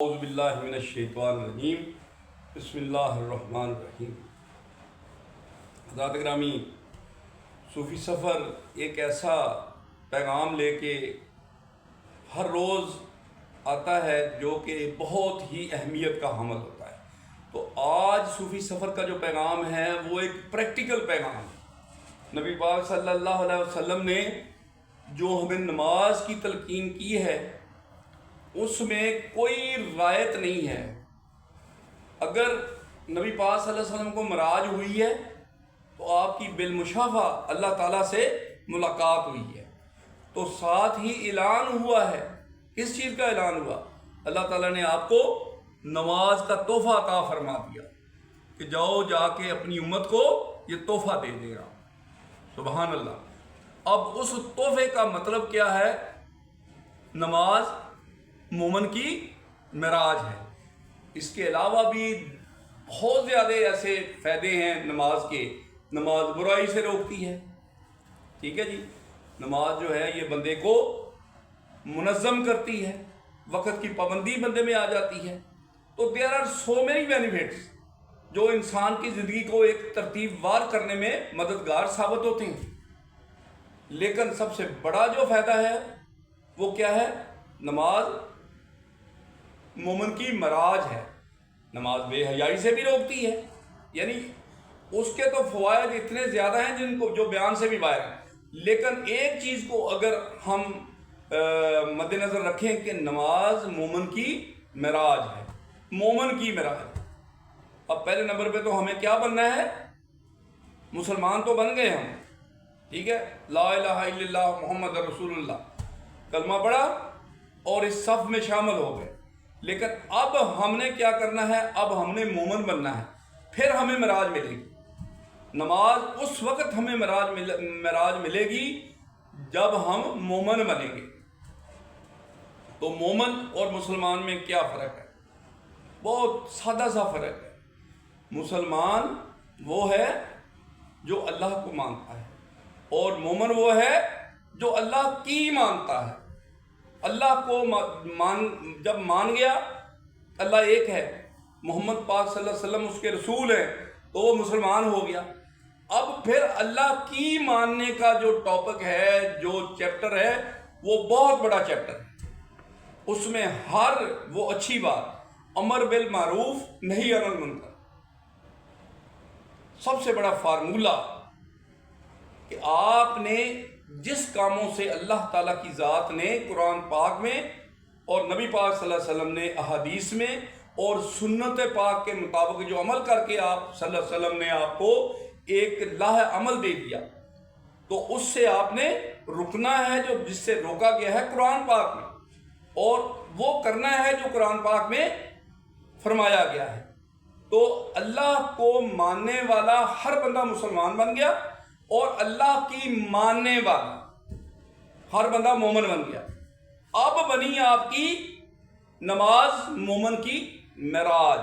اعوذ باللہ من الشیطان الرجیم بسم اللہ الرحمن الرحیم۔ حضرات گرامی، صوفی سفر ایک ایسا پیغام لے کے ہر روز آتا ہے جو کہ بہت ہی اہمیت کا حامل ہوتا ہے۔ تو آج صوفی سفر کا جو پیغام ہے وہ ایک پریکٹیکل پیغام ہے۔ نبی پاک صلی اللہ علیہ وسلم نے جو ہمیں نماز کی تلقین کی ہے اس میں کوئی رعایت نہیں ہے۔ اگر نبی پاک صلی اللہ علیہ وسلم کو معراج ہوئی ہے تو آپ کی بالمشافہ اللہ تعالیٰ سے ملاقات ہوئی ہے، تو ساتھ ہی اعلان ہوا ہے۔ کس چیز کا اعلان ہوا؟ اللہ تعالیٰ نے آپ کو نماز کا تحفہ عطا فرما دیا کہ جاؤ جا کے اپنی امت کو یہ تحفہ دے دے گا۔ سبحان اللہ۔ اب اس تحفے کا مطلب کیا ہے؟ نماز مومن کی معراج ہے۔ اس کے علاوہ بھی بہت زیادہ ایسے فائدے ہیں نماز کے۔ نماز برائی سے روکتی ہے، ٹھیک ہے جی۔ نماز جو ہے یہ بندے کو منظم کرتی ہے، وقت کی پابندی بندے میں آ جاتی ہے۔ تو there are so many benefits جو انسان کی زندگی کو ایک ترتیب وار کرنے میں مددگار ثابت ہوتے ہیں۔ لیکن سب سے بڑا جو فائدہ ہے وہ کیا ہے؟ نماز مومن کی معراج ہے۔ نماز بے حیائی سے بھی روکتی ہے، یعنی اس کے تو فوائد اتنے زیادہ ہیں جن کو جو بیان سے بھی باہر ہیں۔ لیکن ایک چیز کو اگر ہم مد نظر رکھیں کہ نماز مومن کی معراج ہے، مومن کی معراج۔ اب پہلے نمبر پہ تو ہمیں کیا بننا ہے؟ مسلمان تو بن گئے ہم، ٹھیک ہے، لا الہ الا اللہ محمد رسول اللہ کلمہ پڑھا اور اس صف میں شامل ہو گئے۔ لیکن اب ہم نے کیا کرنا ہے؟ اب ہم نے مومن بننا ہے، پھر ہمیں معراج ملے گی۔ نماز اس وقت ہمیں معراج ملے گی جب ہم مومن بنیں گے۔ تو مومن اور مسلمان میں کیا فرق ہے؟ بہت سادہ سا فرق ہے۔ مسلمان وہ ہے جو اللہ کو مانتا ہے، اور مومن وہ ہے جو اللہ کی مانتا ہے۔ اللہ کو جب مان گیا اللہ ایک ہے، محمد پاک صلی اللہ علیہ وسلم اس کے رسول ہیں، تو وہ مسلمان ہو گیا۔ اب پھر اللہ کی ماننے کا جو ٹاپک ہے، جو چیپٹر ہے، وہ بہت بڑا چیپٹر ہے۔ اس میں ہر وہ اچھی بات، امر بالمعروف نہی عن المنکر، سب سے بڑا فارمولہ کہ آپ نے جس کاموں سے اللہ تعالیٰ کی ذات نے قرآن پاک میں اور نبی پاک صلی اللہ علیہ وسلم نے احادیث میں اور سنت پاک کے مطابق جو عمل کر کے آپ صلی اللہ علیہ وسلم نے آپ کو ایک لاہ عمل دے دیا، تو اس سے آپ نے رکنا ہے جو جس سے روکا گیا ہے قرآن پاک میں، اور وہ کرنا ہے جو قرآن پاک میں فرمایا گیا ہے۔ تو اللہ کو ماننے والا ہر بندہ مسلمان بن گیا، اور اللہ کی ماننے والا ہر بندہ مومن بن گیا۔ اب بنی آپ کی نماز مومن کی معراج۔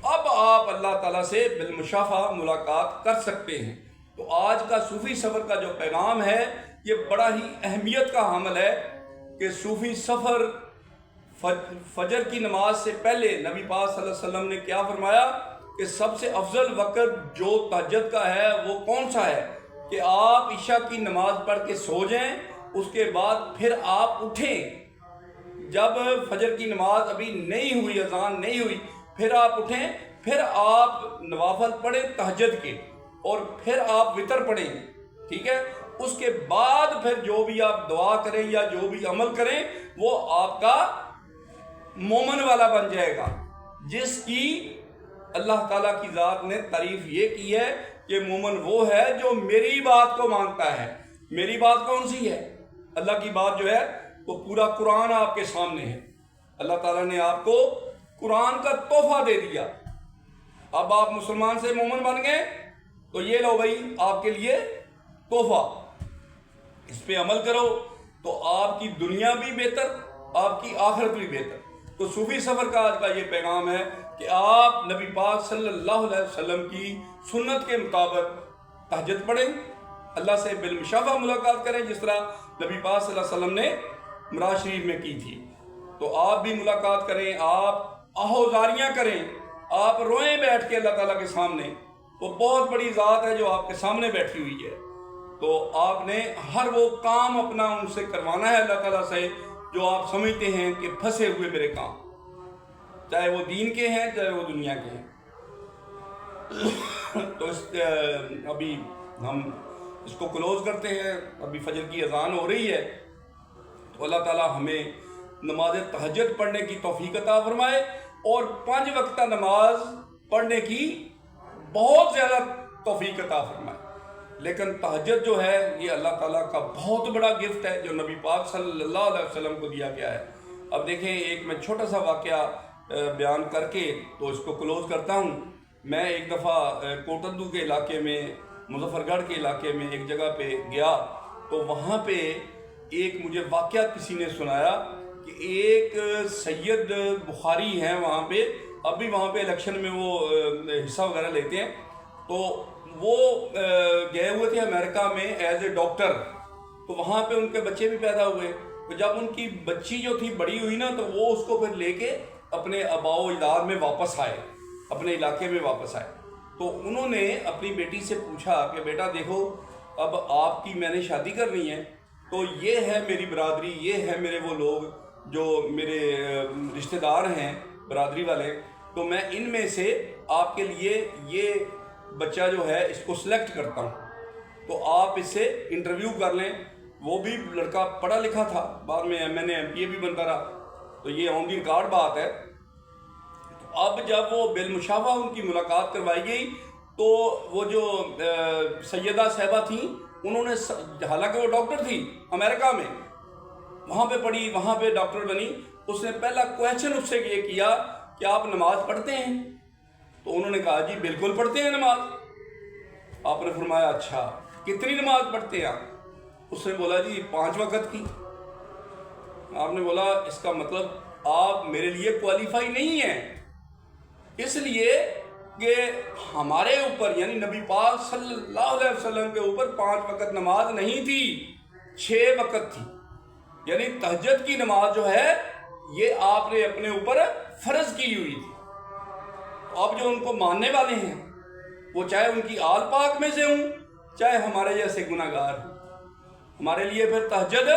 اب آپ اللہ تعالیٰ سے بالمشافہ ملاقات کر سکتے ہیں۔ تو آج کا صوفی سفر کا جو پیغام ہے یہ بڑا ہی اہمیت کا حامل ہے کہ صوفی سفر فجر کی نماز سے پہلے نبی پاک صلی اللہ علیہ وسلم نے کیا فرمایا کہ سب سے افضل وقت جو تہجد کا ہے وہ کون سا ہے؟ کہ آپ عشاء کی نماز پڑھ کے سو جائیں، اس کے بعد پھر آپ اٹھیں، جب فجر کی نماز ابھی نہیں ہوئی، اذان نہیں ہوئی، پھر آپ اٹھیں، پھر آپ نوافل پڑھیں تہجد کے، اور پھر آپ وتر پڑھیں، ٹھیک ہے۔ اس کے بعد پھر جو بھی آپ دعا کریں یا جو بھی عمل کریں وہ آپ کا مومن والا بن جائے گا، جس کی اللہ تعالیٰ کی ذات نے تعریف یہ کی ہے کہ مومن وہ ہے جو میری بات کو مانتا ہے۔ میری بات کون سی ہے؟ اللہ کی بات جو ہے وہ پورا قرآن آپ کے سامنے ہے۔ اللہ تعالیٰ نے آپ کو قرآن کا تحفہ دے دیا۔ اب آپ مسلمان سے مومن بن گئے تو یہ لو بھائی آپ کے لیے تحفہ، اس پہ عمل کرو تو آپ کی دنیا بھی بہتر، آپ کی آخرت بھی بہتر۔ تو صوفی سفر کا آج کا یہ پیغام ہے کہ آپ نبی پاک صلی اللہ علیہ وسلم کی سنت کے مطابق تہجد پڑھیں، اللہ سے بالمشافہ ملاقات کریں، جس طرح نبی پاک صلی اللہ علیہ وسلم نے معراج شریف میں کی تھی۔ تو آپ بھی ملاقات کریں، آپ آہوزاریاں کریں، آپ روئیں بیٹھ کے اللہ تعالیٰ کے سامنے. وہ بہت بڑی ذات ہے جو آپ کے سامنے بیٹھی ہوئی ہے. تو آپ نے ہر وہ کام اپنا ان سے کروانا ہے اللہ تعالیٰ سے جو آپ سمجھتے ہیں کہ پھنسے ہوئے میرے کام، چاہے وہ دین کے ہیں چاہے وہ دنیا کے ہیں. تو ابھی ہم اس کو کلوز کرتے ہیں. ابھی فجر کی اذان ہو رہی ہے. تو اللہ تعالیٰ ہمیں نماز تہجد پڑھنے کی توفیق عطا فرمائے اور 5 وقتہ نماز پڑھنے کی بہت زیادہ توفیق عطا فرمائے. لیکن تہجد جو ہے یہ اللہ تعالیٰ کا بہت بڑا گفٹ ہے جو نبی پاک صلی اللہ علیہ وسلم کو دیا گیا ہے. اب دیکھیں ایک میں چھوٹا سا واقعہ بیان کر کے تو اس کو کلوز کرتا ہوں. میں ایک دفعہ کوٹندو کے علاقے میں، مظفر گڑھ کے علاقے میں ایک جگہ پہ گیا تو وہاں پہ ایک مجھے واقعہ کسی نے سنایا کہ ایک سید بخاری ہیں وہاں پہ، اب بھی وہاں پہ الیکشن میں وہ حصہ وغیرہ لیتے ہیں. تو وہ گئے ہوئے تھے امریکہ میں ایز اے ڈاکٹر. تو وہاں پہ ان کے بچے بھی پیدا ہوئے. تو جب ان کی بچی جو تھی بڑی ہوئی نا تو وہ اس کو پھر لے کے اپنے آباء و اجداد میں واپس آئے، اپنے علاقے میں واپس آئے. تو انہوں نے اپنی بیٹی سے پوچھا کہ بیٹا دیکھو اب آپ کی میں نے شادی کرنی ہے، تو یہ ہے میری برادری، یہ ہے میرے وہ لوگ جو میرے رشتہ دار ہیں برادری والے، تو میں ان میں سے آپ کے لیے یہ بچہ جو ہے اس کو سلیکٹ کرتا ہوں، تو آپ اس سے انٹرویو کر لیں. وہ بھی لڑکا پڑھا لکھا تھا، بعد میں MA MPA بھی بنتا رہا. تو یہ آن دی ریکارڈ بات ہے. اب جب وہ بالمشافہ ان کی ملاقات کروائی گئی تو وہ جو سیدہ صاحبہ تھیں انہوں نے، حالانکہ وہ ڈاکٹر تھی امریکہ میں، وہاں پہ پڑھی، وہاں پہ ڈاکٹر بنی. اس نے پہلا کویشچن اس سے یہ کیا کہ آپ نماز پڑھتے ہیں؟ تو انہوں نے کہا جی بالکل پڑھتے ہیں نماز. آپ نے فرمایا اچھا کتنی نماز پڑھتے ہیں آپ؟ اس نے بولا جی 5 وقت کی. آپ نے بولا اس کا مطلب آپ میرے لیے کوالیفائی نہیں ہیں، اس لیے کہ ہمارے اوپر یعنی نبی پاک صلی اللہ علیہ وسلم کے اوپر 5 وقت نماز نہیں تھی، 6 وقت تھی. یعنی تہجد کی نماز جو ہے یہ آپ نے اپنے اوپر فرض کی ہوئی تھی. اب جو ان کو ماننے والے ہیں وہ چاہے ان کی آل پاک میں سے ہوں چاہے ہمارے جیسے گناہگار ہوں، ہمارے لیے پھر تہجد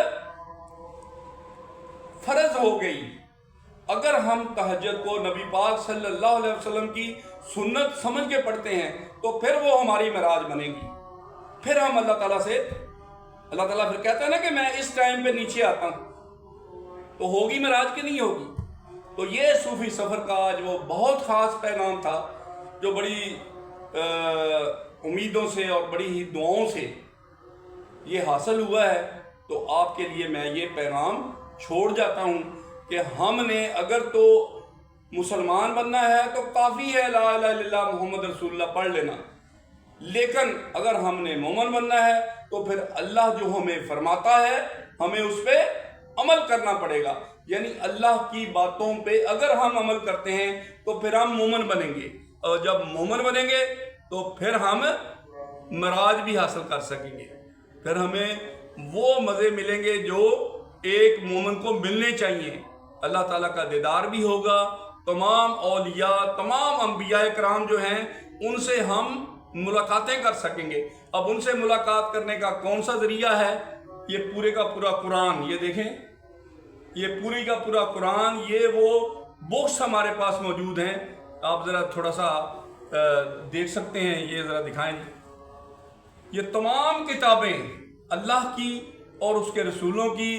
فرض ہو گئی. اگر ہم تہجد کو نبی پاک صلی اللہ علیہ وسلم کی سنت سمجھ کے پڑھتے ہیں تو پھر وہ ہماری معراج بنے گی. پھر ہم اللہ تعالیٰ سے، اللہ تعالیٰ پھر کہتا ہے نا کہ میں اس ٹائم پہ نیچے آتا ہوں، تو ہوگی معراج کہ نہیں ہوگی. تو یہ صوفی سفر کا جو بہت خاص پیغام تھا جو بڑی امیدوں سے اور بڑی ہی دعاؤں سے یہ حاصل ہوا ہے، تو آپ کے لیے میں یہ پیغام چھوڑ جاتا ہوں کہ ہم نے اگر تو مسلمان بننا ہے تو کافی ہے لا الہ الا اللہ محمد رسول اللہ پڑھ لینا، لیکن اگر ہم نے مومن بننا ہے تو پھر اللہ جو ہمیں فرماتا ہے ہمیں اس پہ عمل کرنا پڑے گا. یعنی اللہ کی باتوں پہ اگر ہم عمل کرتے ہیں تو پھر ہم مومن بنیں گے، اور جب مومن بنیں گے تو پھر ہم معراج بھی حاصل کر سکیں گے. پھر ہمیں وہ مزے ملیں گے جو ایک مومن کو ملنے چاہیے. اللہ تعالیٰ کا دیدار بھی ہوگا، تمام اولیاء، تمام انبیاء کرام جو ہیں ان سے ہم ملاقاتیں کر سکیں گے. اب ان سے ملاقات کرنے کا کون سا ذریعہ ہے؟ یہ پورے کا پورا قرآن. یہ دیکھیں یہ پوری کا پورا قرآن، یہ وہ بکس ہمارے پاس موجود ہیں. آپ ذرا تھوڑا سا دیکھ سکتے ہیں، یہ ذرا دکھائیں. یہ تمام کتابیں اللہ کی اور اس کے رسولوں کی،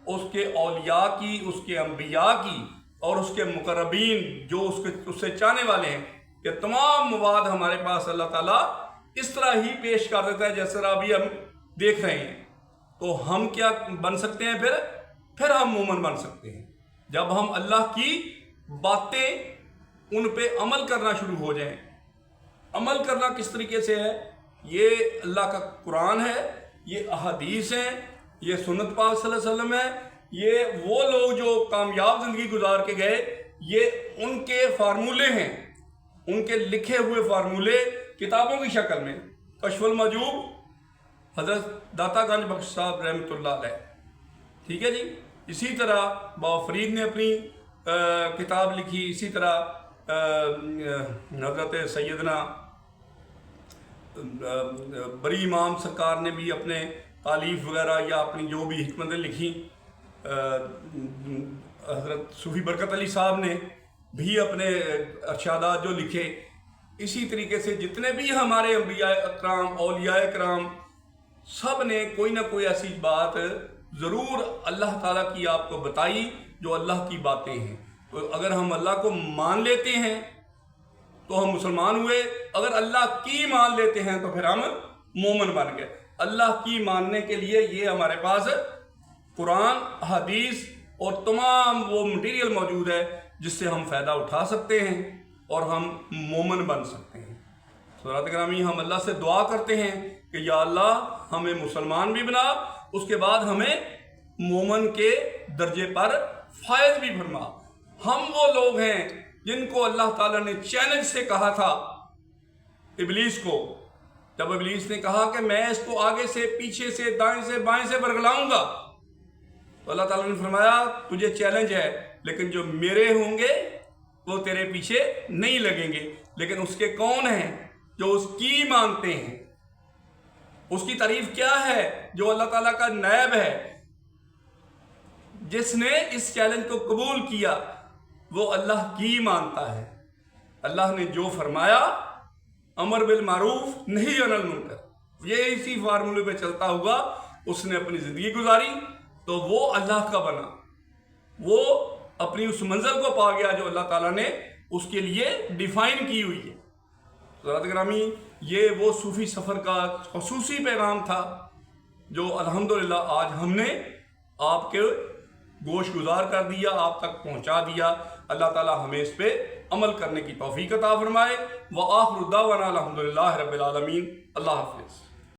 اس کے اولیاء کی، اس کے انبیاء کی اور اس کے مقربین جو اس سے چاہنے والے ہیں، یہ تمام مواد ہمارے پاس اللہ تعالیٰ اس طرح ہی پیش کر دیتا ہے جس طرح ابھی ہم دیکھ رہے ہیں. تو ہم کیا بن سکتے ہیں؟ پھر ہم مومن بن سکتے ہیں جب ہم اللہ کی باتیں ان پہ عمل کرنا شروع ہو جائیں. عمل کرنا کس طریقے سے ہے؟ یہ اللہ کا قرآن ہے، یہ احادیث ہیں، یہ سنت پاک صلی اللہ علیہ وسلم ہے، یہ وہ لوگ جو کامیاب زندگی گزار کے گئے، یہ ان کے فارمولے ہیں، ان کے لکھے ہوئے فارمولے کتابوں کی شکل میں. کشف المحجوب حضرت داتا گنج بخش صاحب رحمۃ اللہ علیہ. ٹھیک ہے جی. اسی طرح بابا فرید نے اپنی کتاب لکھی، اسی طرح حضرت سیدنا بری امام سرکار نے بھی اپنے تالیف وغیرہ یا اپنی جو بھی حکمتیں لکھی، حضرت صوفی برکت علی صاحب نے بھی اپنے ارشادات جو لکھے، اسی طریقے سے جتنے بھی ہمارے انبیاء اکرام، اولیاء کرام، سب نے کوئی نہ کوئی ایسی بات ضرور اللہ تعالیٰ کی آپ کو بتائی جو اللہ کی باتیں ہیں۔ تو اگر ہم اللہ کو مان لیتے ہیں تو ہم مسلمان ہوئے، اگر اللہ کی مان لیتے ہیں تو پھر ہم مومن بن گئے۔ اللہ کی ماننے کے لیے یہ ہمارے پاس قرآن، حدیث اور تمام وہ مٹیریل موجود ہے جس سے ہم فائدہ اٹھا سکتے ہیں اور ہم مومن بن سکتے ہیں۔ حضرات گرامی، ہم اللہ سے دعا کرتے ہیں کہ یا اللہ ہمیں مسلمان بھی بنا، اس کے بعد ہمیں مومن کے درجے پر فائز بھی فرما۔ ہم وہ لوگ ہیں جن کو اللہ تعالیٰ نے چیلنج سے کہا تھا ابلیس کو، جب ابلیس نے کہا کہ میں اس کو آگے سے، پیچھے سے، دائیں سے، بائیں سے برگلاؤں گا، تو اللہ تعالیٰ نے فرمایا تجھے چیلنج ہے، لیکن جو میرے ہوں گے وہ تیرے پیچھے نہیں لگیں گے۔ لیکن اس کے کون ہیں؟ جو اس کی مانتے ہیں۔ اس کی تعریف کیا ہے؟ جو اللہ تعالیٰ کا نائب ہے، جس نے اس چیلنج کو قبول کیا وہ اللہ کی مانتا ہے۔ اللہ نے جو فرمایا، امر بالمعروف نہی عن المنکر، یہ اسی فارمولے پہ چلتا ہوا اس نے اپنی زندگی گزاری تو وہ اللہ کا بنا، وہ اپنی اس منزل کو پا گیا جو اللہ تعالیٰ نے اس کے لیے ڈیفائن کی ہوئی ہے۔ حضرات گرامی، یہ وہ صوفی سفر کا خصوصی پیغام تھا جو الحمدللہ آج ہم نے آپ کے گوش گزار کر دیا، آپ تک پہنچا دیا۔ اللہ تعالیٰ ہمیں اس پہ عمل کرنے کی توفیق عطا فرمائے۔ وآخر دعوانا الحمدللہ رب العالمین۔ اللہ حافظ۔